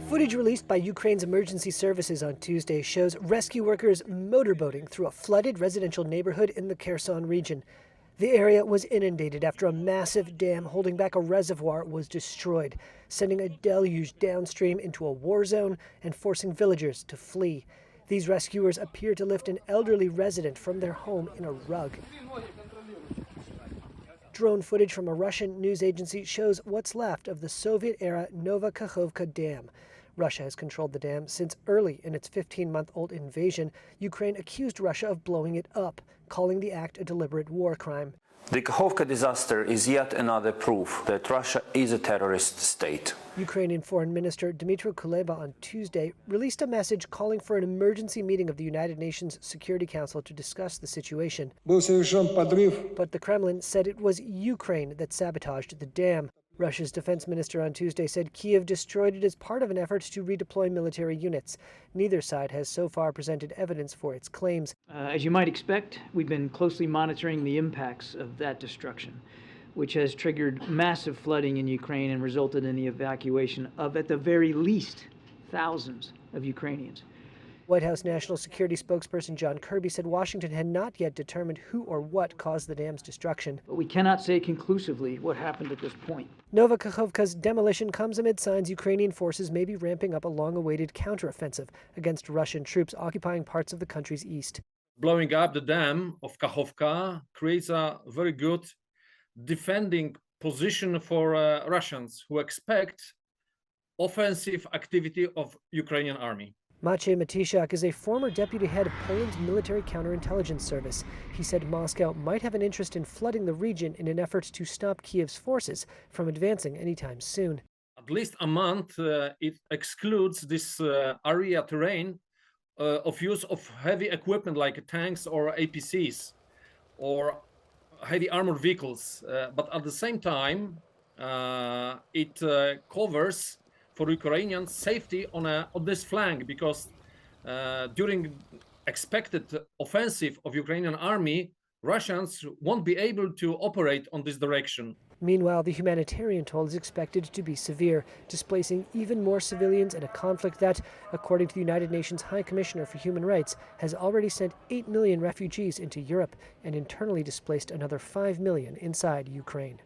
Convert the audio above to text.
Footage released by Ukraine's emergency services on Tuesday shows rescue workers motorboating through a flooded residential neighborhood in the Kherson region. The area was inundated after a massive dam holding back a reservoir was destroyed, sending a deluge downstream into a war zone and forcing villagers to flee. These rescuers appear to lift an elderly resident from their home in a rug. Drone footage from a Russian news agency shows what's left of the Soviet-era Nova Kakhovka Dam. Russia has controlled the dam since early in its 15-month-old invasion. Ukraine accused Russia of blowing it up, calling the act a deliberate war crime. The Kakhovka disaster is yet another proof that Russia is a terrorist state. Ukrainian Foreign Minister Dmytro Kuleba on Tuesday released a message calling for an emergency meeting of the United Nations Security Council to discuss the situation. But the Kremlin said it was Ukraine that sabotaged the dam. Russia's defense minister on Tuesday said Kyiv destroyed it as part of an effort to redeploy military units. Neither side has so far presented evidence for its claims. As you might expect, we've been closely monitoring the impacts of that destruction, which has triggered massive flooding in Ukraine and resulted in the evacuation of, at the very least, thousands of Ukrainians. White House National Security spokesperson John Kirby said Washington had not yet determined who or what caused the dam's destruction. But we cannot say conclusively what happened at this point. Nova Kakhovka's demolition comes amid signs Ukrainian forces may be ramping up a long-awaited counteroffensive against Russian troops occupying parts of the country's east. Blowing up the dam of Kakhovka creates a very good defending position for Russians who expect offensive activity of Ukrainian army. Maciej Matysiak is a former deputy head of Poland's military counterintelligence service. He said Moscow might have an interest in flooding the region in an effort to stop Kyiv's forces from advancing anytime soon. At least a month, it excludes this area terrain of use of heavy equipment like tanks or APCs or heavy armored vehicles. But at the same time, it covers for Ukrainian safety on this flank, because during expected offensive of Ukrainian army, Russians won't be able to operate on this direction. Meanwhile, the humanitarian toll is expected to be severe, displacing even more civilians in a conflict that, according to the United Nations High Commissioner for Human Rights, has already sent 8 million refugees into Europe and internally displaced another 5 million inside Ukraine.